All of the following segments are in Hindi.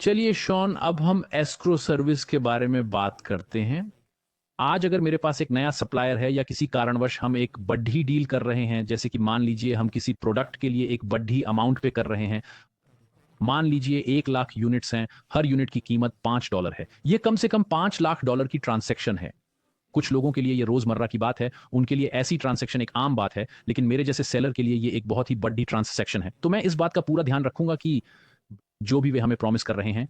चलिए शॉन, अब हम एस्क्रो सर्विस के बारे में बात करते हैं। आज अगर मेरे पास एक नया सप्लायर है या किसी कारणवश हम एक बढ़ी डील कर रहे हैं, जैसे कि मान लीजिए हम किसी प्रोडक्ट के लिए एक बढ़ी अमाउंट पे कर रहे हैं। मान लीजिए 1 लाख यूनिट्स हैं, हर यूनिट की कीमत $5 है। ये कम से कम $5 लाख की ट्रांसेक्शन है। कुछ लोगों के लिए ये रोजमर्रा की बात है, उनके लिए ऐसी ट्रांसेक्शन एक आम बात है, लेकिन मेरे जैसे सेलर के लिए ये एक बहुत ही बड़ी ट्रांसेक्शन है। तो मैं इस बात का पूरा ध्यान रखूंगा कि जो भी वे हमें प्रॉमिस कर रहे हैं,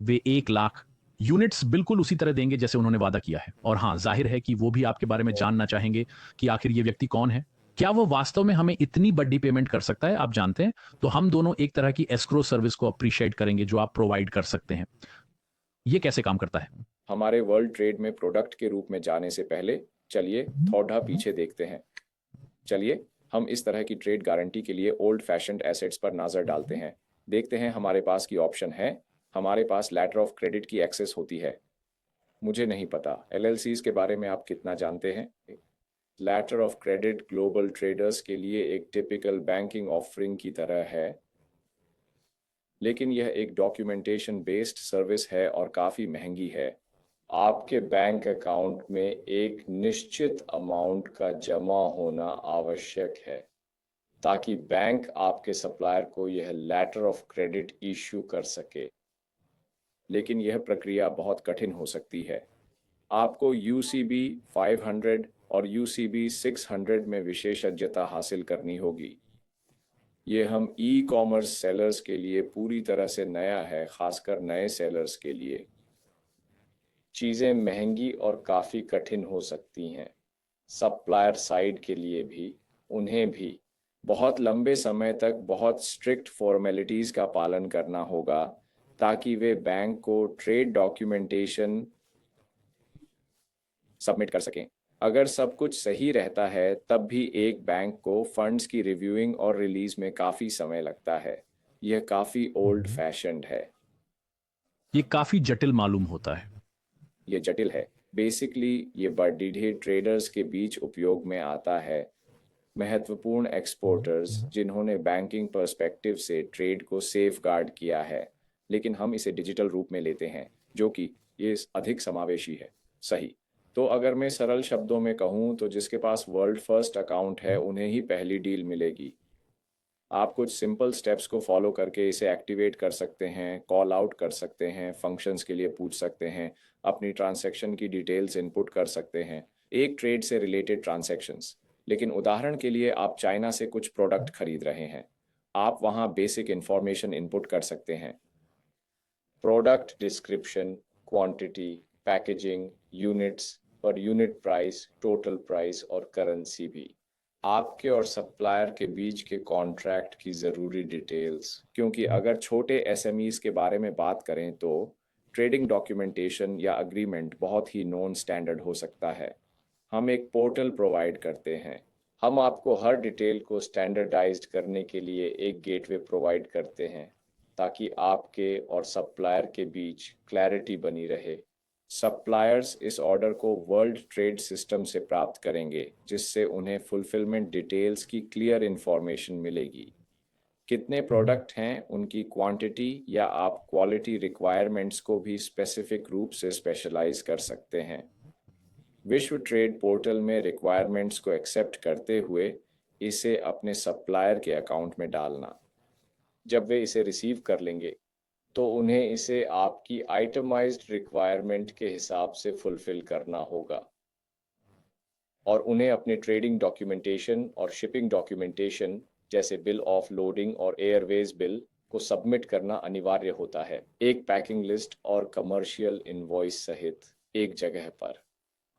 वे 1 लाख यूनिट्स बिल्कुल उसी तरह देंगे जैसे उन्होंने वादा किया है। और हाँ, जाहिर है कि वो भी आपके बारे में जानना चाहेंगे कि आखिर ये व्यक्ति कौन है, क्या वो वास्तव में हमें इतनी बड़ी पेमेंट कर सकता है। आप जानते हैं, तो हम दोनों एक तरह की एस्क्रो सर्विस को अप्रिशिएट करेंगे जो आप प्रोवाइड कर सकते हैं। ये कैसे काम करता है? हमारे वर्ल्ड ट्रेड में प्रोडक्ट के रूप में जाने से पहले चलिए थोड़ा पीछे देखते हैं। चलिए हम इस तरह की ट्रेड गारंटी के लिए ओल्ड फैशन्ड एसेट्स पर नज़र डालते हैं। देखते हैं हमारे पास की ऑप्शन है। हमारे पास लेटर ऑफ क्रेडिट की एक्सेस होती है। मुझे नहीं पता एलएलसीज के बारे में आप कितना जानते हैं। Letter of credit global traders के लिए एक टिपिकल बैंकिंग ऑफरिंग की तरह है, लेकिन यह एक डॉक्यूमेंटेशन बेस्ड सर्विस है और काफ़ी महंगी है। आपके बैंक अकाउंट में एक निश्चित अमाउंट का जमा होना आवश्यक है ताकि बैंक आपके सप्लायर को यह लेटर ऑफ क्रेडिट इश्यू कर सके। लेकिन यह प्रक्रिया बहुत कठिन हो सकती है। आपको यूसीबी 500 और यूसीबी 600 में विशेषज्ञता हासिल करनी होगी। ये हम ई कॉमर्स सेलर्स के लिए पूरी तरह से नया है, खासकर नए सेलर्स के लिए। चीज़ें महंगी और काफ़ी कठिन हो सकती हैं। सप्लायर साइड के लिए भी, उन्हें भी बहुत लंबे समय तक बहुत स्ट्रिक्ट फॉर्मेलिटीज़ का पालन करना होगा ताकि वे बैंक को ट्रेड डॉक्यूमेंटेशन सबमिट कर सकें। अगर सब कुछ सही रहता है तब भी एक बैंक को फंड्स की रिव्यूइंग और रिलीज में काफ़ी समय लगता है। यह काफ़ी ओल्ड फैशन्ड है। ये काफी जटिल मालूम होता है। ये जटिल है। बेसिकली ये बड़े ट्रेडर्स के बीच उपयोग में आता है। महत्वपूर्ण एक्सपोर्टर्स जिन्होंने बैंकिंग पर्सपेक्टिव से ट्रेड को सेफ गार्ड किया है, लेकिन हम इसे डिजिटल रूप में लेते हैं जो कि ये अधिक समावेशी है। सही। तो अगर मैं सरल शब्दों में कहूँ तो जिसके पास वर्ल्ड फर्स्ट अकाउंट है उन्हें ही पहली डील मिलेगी। आप कुछ सिंपल स्टेप्स को फॉलो करके इसे एक्टिवेट कर सकते हैं, कॉल आउट कर सकते हैं, फंक्शंस के लिए पूछ सकते हैं, अपनी ट्रांजैक्शन की डिटेल्स इनपुट कर सकते हैं। एक ट्रेड से रिलेटेड ट्रांजैक्शंस। लेकिन उदाहरण के लिए आप चाइना से कुछ प्रोडक्ट खरीद रहे हैं। आप वहाँ बेसिक इन्फॉर्मेशन इनपुट कर सकते हैं। Product description, quantity, packaging, units और यूनिट प्राइस, टोटल प्राइस और करेंसी भी। आपके और सप्लायर के बीच के कॉन्ट्रैक्ट की ज़रूरी डिटेल्स, क्योंकि अगर छोटे एसएमईज के बारे में बात करें तो ट्रेडिंग डॉक्यूमेंटेशन या अग्रीमेंट बहुत ही नॉन स्टैंडर्ड हो सकता है। हम एक पोर्टल प्रोवाइड करते हैं। हम आपको हर डिटेल को स्टैंडर्डाइज्ड करने के लिए एक गेटवे प्रोवाइड करते हैं ताकि आपके और सप्लायर के बीच क्लैरिटी बनी रहे। सप्लायर्स इस ऑर्डर को वर्ल्ड ट्रेड सिस्टम से प्राप्त करेंगे जिससे उन्हें फुलफिलमेंट डिटेल्स की क्लियर इन्फॉर्मेशन मिलेगी। कितने प्रोडक्ट हैं, उनकी क्वांटिटी या आप क्वालिटी रिक्वायरमेंट्स को भी स्पेसिफिक रूप से स्पेशलाइज कर सकते हैं। विश्व ट्रेड पोर्टल में रिक्वायरमेंट्स को एक्सेप्ट करते हुए इसे अपने सप्लायर के अकाउंट में डालना। जब वे इसे रिसीव कर लेंगे तो उन्हें इसे आपकी आइटमाइज्ड रिक्वायरमेंट के हिसाब से फुलफिल करना होगा और उन्हें अपने ट्रेडिंग डॉक्यूमेंटेशन और शिपिंग डॉक्यूमेंटेशन जैसे बिल ऑफ लोडिंग और एयरवेज बिल को सबमिट करना अनिवार्य होता है, एक पैकिंग लिस्ट और कमर्शियल इनवॉइस सहित एक जगह पर।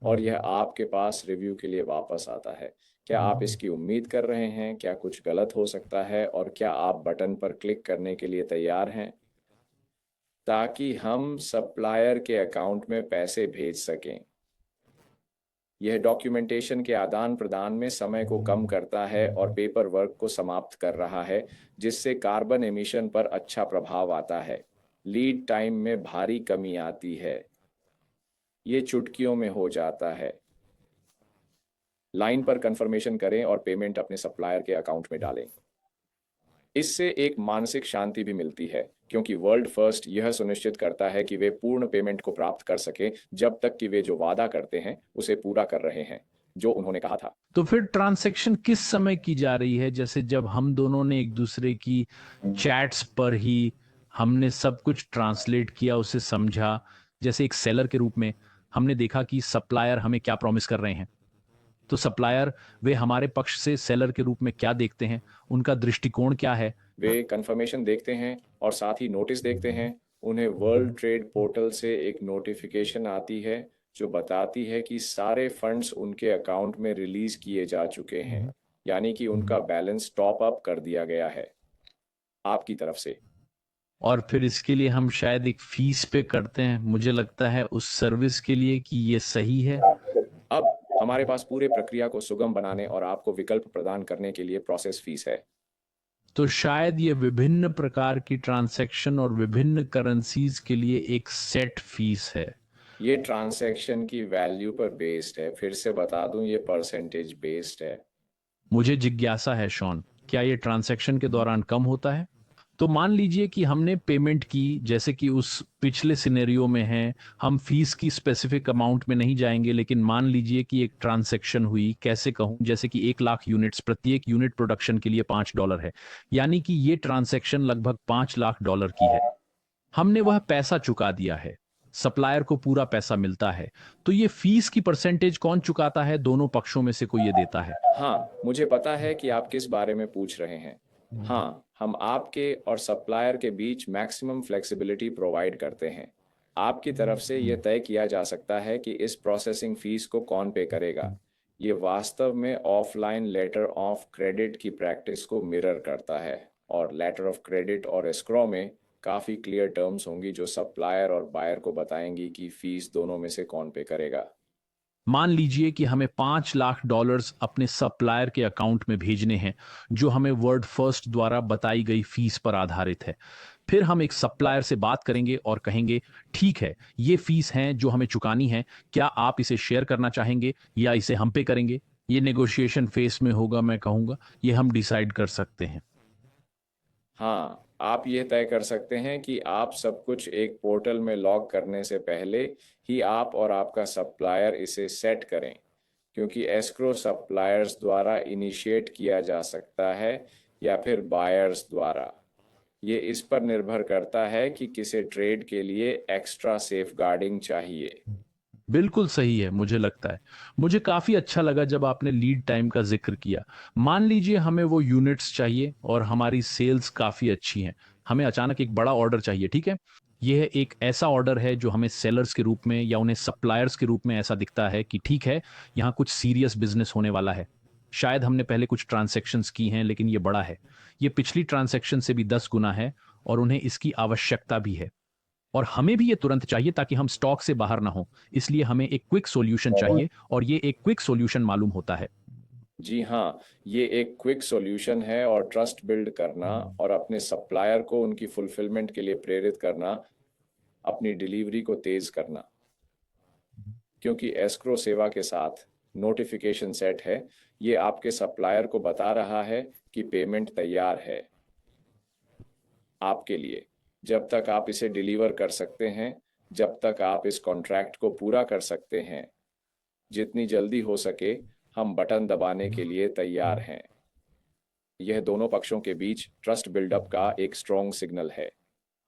और यह आपके पास रिव्यू के लिए वापस आता है। क्या आप इसकी उम्मीद कर रहे हैं? क्या कुछ गलत हो सकता है? और क्या आप बटन पर क्लिक करने के लिए तैयार हैं ताकि हम सप्लायर के अकाउंट में पैसे भेज सकें? यह डॉक्यूमेंटेशन के आदान प्रदान में समय को कम करता है और पेपर वर्क को समाप्त कर रहा है, जिससे कार्बन एमिशन पर अच्छा प्रभाव आता है। लीड टाइम में भारी कमी आती है। ये चुटकियों में हो जाता है। लाइन पर कंफर्मेशन करें और पेमेंट अपने सप्लायर के अकाउंट में डालें। इससे एक मानसिक शांति भी मिलती है, क्योंकि वर्ल्ड फर्स्ट यह सुनिश्चित करता है कि वे पूर्ण पेमेंट को प्राप्त कर सके जब तक कि वे जो वादा करते हैं उसे पूरा कर रहे हैं, जो उन्होंने कहा था। तो फिर ट्रांजैक्शन किस समय की जा रही है? जैसे जब हम दोनों ने एक दूसरे की चैट्स पर ही हमने सब कुछ ट्रांसलेट किया, उसे समझा, जैसे एक सेलर के रूप में हमने देखा कि सप्लायर हमें क्या प्रॉमिस कर रहे हैं। तो सप्लायर वे हमारे पक्ष से सेलर के रूप में क्या देखते हैं, उनका दृष्टिकोण क्या है? वे कंफर्मेशन देखते हैं और साथ ही नोटिस देखते हैं। उन्हें वर्ल्ड ट्रेड पोर्टल से एक नोटिफिकेशन आती है जो बताती है कि सारे फंड्स उनके अकाउंट में रिलीज किए जा चुके हैं, यानी कि उनका बैलेंस टॉप अप कर दिया गया है आपकी तरफ से। और फिर इसके लिए हम शायद एक फीस पे करते हैं, मुझे लगता है उस सर्विस के लिए, कि ये सही है? अब हमारे पास पूरे प्रक्रिया को सुगम बनाने और आपको विकल्प प्रदान करने के लिए प्रोसेस फीस है। तो शायद ये विभिन्न प्रकार की ट्रांजैक्शन और विभिन्न करेंसीज के लिए एक सेट फीस है। ये ट्रांसैक्शन की वैल्यू पर बेस्ड है, फिर से बता दूं, ये परसेंटेज बेस्ड है। मुझे जिज्ञासा है शॉन, क्या ये ट्रांजैक्शन के दौरान कम होता है? तो मान लीजिए कि हमने पेमेंट की, जैसे कि उस पिछले सिनेरियो में है, हम फीस की स्पेसिफिक अमाउंट में नहीं जाएंगे, लेकिन मान लीजिए कि एक ट्रांजैक्शन हुई, कैसे कहूं, जैसे कि 1 लाख यूनिट्स, प्रत्येक यूनिट प्रोडक्शन के लिए $5 है, यानी कि ये ट्रांजैक्शन लगभग $5 लाख की है। हमने वह पैसा चुका दिया है, सप्लायर को पूरा पैसा मिलता है। तो ये फीस की परसेंटेज कौन चुकाता है? दोनों पक्षों में से कोई ये देता है? हाँ, मुझे पता है कि आप किस बारे में पूछ रहे हैं। हाँ, हम आपके और सप्लायर के बीच मैक्सिमम फ्लेक्सिबिलिटी प्रोवाइड करते हैं। आपकी तरफ से यह तय किया जा सकता है कि इस प्रोसेसिंग फीस को कौन पे करेगा। ये वास्तव में ऑफलाइन लेटर ऑफ क्रेडिट की प्रैक्टिस को मिरर करता है, और लेटर ऑफ क्रेडिट और एस्क्रो में काफ़ी क्लियर टर्म्स होंगी जो सप्लायर और बायर को बताएंगी कि फीस दोनों में से कौन पे करेगा। मान लीजिए कि हमें $5 लाख अपने सप्लायर के अकाउंट में भेजने हैं, जो हमें वर्ड फर्स्ट द्वारा बताई गई फीस पर आधारित है। फिर हम एक सप्लायर से बात करेंगे और कहेंगे, ठीक है, ये फीस हैं जो हमें चुकानी है, क्या आप इसे शेयर करना चाहेंगे या इसे हम पे करेंगे? ये नेगोशिएशन फेस में होगा, मैं कहूंगा, ये हम डिसाइड कर सकते हैं। हाँ, आप ये तय कर सकते हैं कि आप सब कुछ एक पोर्टल में लॉग करने से पहले ही आप और आपका सप्लायर इसे सेट करें, क्योंकि एस्क्रो सप्लायर्स द्वारा इनिशिएट किया जा सकता है या फिर बायर्स द्वारा। ये इस पर निर्भर करता है कि किसे ट्रेड के लिए एक्स्ट्रा सेफगार्डिंग चाहिए। बिल्कुल सही है, मुझे लगता है। मुझे काफी अच्छा लगा जब आपने लीड टाइम का जिक्र किया। मान लीजिए हमें वो यूनिट्स चाहिए और हमारी सेल्स काफी अच्छी हैं। हमें अचानक एक बड़ा ऑर्डर चाहिए, ठीक है? यह एक ऐसा ऑर्डर है जो हमें सेलर्स के रूप में या उन्हें सप्लायर्स के रूप में ऐसा दिखता है कि ठीक है, यहाँ कुछ सीरियस बिजनेस होने वाला है। शायद हमने पहले कुछ ट्रांजैक्शंस की हैं, लेकिन ये बड़ा है। ये पिछली ट्रांजैक्शन से भी 10 गुना है और उन्हें इसकी आवश्यकता भी है। और हमें भी ये तुरंत चाहिए ताकि हम स्टॉक से बाहर ना हो। इसलिए हमें एक क्विक सॉल्यूशन चाहिए और ये एक क्विक सॉल्यूशन मालूम होता है। जी हाँ, ये एक क्विक सॉल्यूशन है, और ट्रस्ट बिल्ड करना और अपने सप्लायर को उनकी फुलफिलमेंट के लिए प्रेरित करना, अपनी डिलीवरी को तेज करना। क्योंकि एस्क्रो सेवा के साथ नोटिफिकेशन सेट है, ये आपके सप्लायर को बता रहा है कि पेमेंट तैयार है आपके लिए। जब तक आप इसे डिलीवर कर सकते हैं, जब तक आप इस कॉन्ट्रैक्ट को पूरा कर सकते हैं, जितनी जल्दी हो सके, हम बटन दबाने के लिए तैयार हैं। यह दोनों पक्षों के बीच ट्रस्ट बिल्डअप का एक स्ट्रॉन्ग सिग्नल है।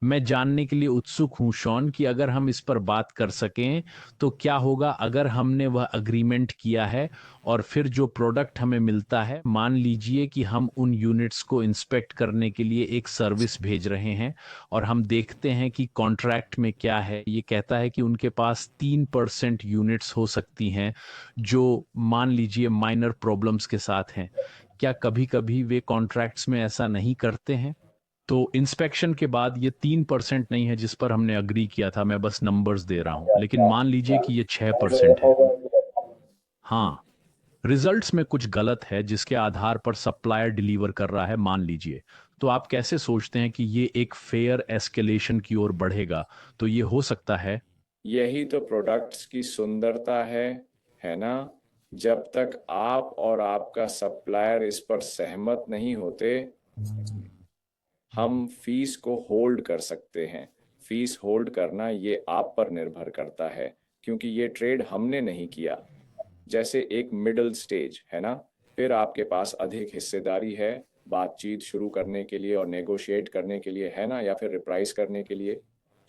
मैं जानने के लिए उत्सुक हूं शॉन, कि अगर हम इस पर बात कर सकें तो क्या होगा अगर हमने वह अग्रीमेंट किया है और फिर जो प्रोडक्ट हमें मिलता है, मान लीजिए कि हम उन यूनिट्स को इंस्पेक्ट करने के लिए एक सर्विस भेज रहे हैं और हम देखते हैं कि कॉन्ट्रैक्ट में क्या है, ये कहता है कि उनके पास 3% यूनिट्स हो सकती हैं जो मान लीजिए माइनर प्रॉब्लम्स के साथ हैं। क्या कभी कभी वे कॉन्ट्रैक्ट्स में ऐसा नहीं करते हैं? तो इंस्पेक्शन के बाद ये 3% नहीं है जिस पर हमने अग्री किया था, मैं बस नंबर्स दे रहा हूं, लेकिन मान लीजिए कि ये 6% है। हाँ, रिजल्ट्स में कुछ गलत है जिसके आधार पर सप्लायर डिलीवर कर रहा है, मान लीजिए। तो आप कैसे सोचते हैं कि ये एक फेयर एस्केलेशन की ओर बढ़ेगा? तो ये हो सकता है। यही तो प्रोडक्ट्स की सुंदरता है ना? जब तक आप और आपका सप्लायर इस पर सहमत नहीं होते, हम फीस को होल्ड कर सकते हैं। फीस होल्ड करना ये आप पर निर्भर करता है, क्योंकि ये ट्रेड हमने नहीं किया। जैसे एक मिडिल स्टेज है ना, फिर आपके पास अधिक हिस्सेदारी है बातचीत शुरू करने के लिए और नेगोशिएट करने के लिए, है ना, या फिर रिप्राइस करने के लिए,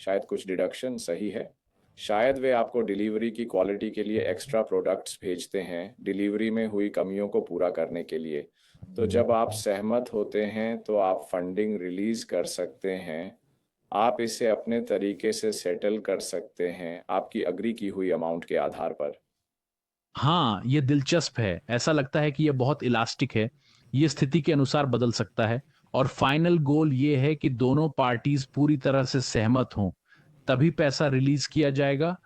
शायद कुछ डिडक्शन, सही है। शायद वे आपको डिलीवरी की क्वालिटी के लिए एक्स्ट्रा प्रोडक्ट्स भेजते हैं, डिलीवरी में हुई कमियों को पूरा करने के लिए। तो जब आप सहमत होते हैं तो आप फंडिंग रिलीज कर सकते हैं। आप इसे अपने तरीके से सेटल कर सकते हैं, आपकी अग्री की हुई अमाउंट के आधार पर। हाँ, ये दिलचस्प है। ऐसा लगता है कि ये बहुत इलास्टिक है। ये स्थिति के अनुसार बदल सकता है और फाइनल गोल ये है कि दोनों पार्टीज पूरी तरह से सहमत हों, तभी पैसा रिलीज किया जाएगा।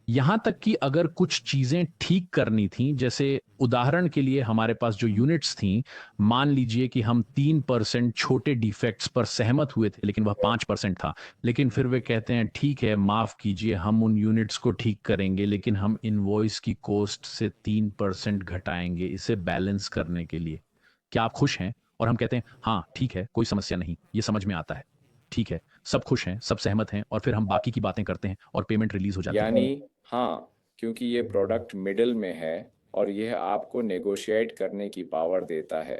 यहाँ तक कि अगर कुछ चीजें ठीक करनी थी, जैसे उदाहरण के लिए हमारे पास जो यूनिट्स थी, मान लीजिए कि हम 3% छोटे डिफेक्ट्स पर सहमत हुए थे, लेकिन वह 5% था। लेकिन फिर वे कहते हैं ठीक है, माफ कीजिए, हम उन यूनिट्स को ठीक करेंगे, लेकिन हम इनवॉइस की कॉस्ट से 3% घटाएंगे इसे बैलेंस करने के लिए। क्या आप खुश हैं? और हम कहते हैं हाँ ठीक है, कोई समस्या नहीं, ये समझ में आता है। ठीक है, सब खुश हैं, सब सहमत हैं, और फिर हम बाकी की बातें करते हैं और पेमेंट रिलीज हो जाती है। यानी हाँ, क्योंकि ये प्रोडक्ट मिडिल में है और यह आपको नेगोशिएट करने की पावर देता है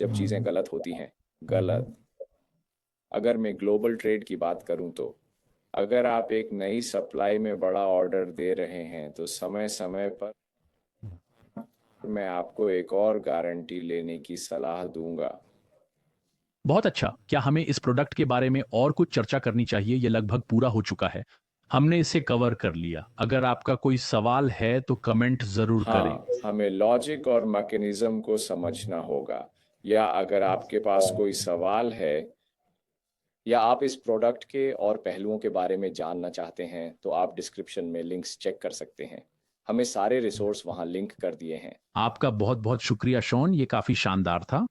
जब चीज़ें गलत होती हैं। गलत। अगर मैं ग्लोबल ट्रेड की बात करूं तो अगर आप एक नई सप्लाई में बड़ा ऑर्डर दे रहे हैं तो समय समय पर मैं आपको एक और गारंटी लेने की सलाह दूंगा। बहुत अच्छा। क्या हमें इस प्रोडक्ट के बारे में और कुछ चर्चा करनी चाहिए? ये लगभग पूरा हो चुका है। हमने इसे कवर कर लिया। अगर आपका कोई सवाल है तो कमेंट जरूर करें। हाँ, हमें लॉजिक और मैकेनिज्म को समझना होगा। या अगर आपके पास कोई सवाल है या आप इस प्रोडक्ट के और पहलुओं के बारे में जानना चाहते हैं तो आप डिस्क्रिप्शन में लिंक्स चेक कर सकते हैं। हमें सारे रिसोर्स वहाँ लिंक कर दिए हैं। आपका बहुत बहुत शुक्रिया शॉन, ये काफी शानदार था।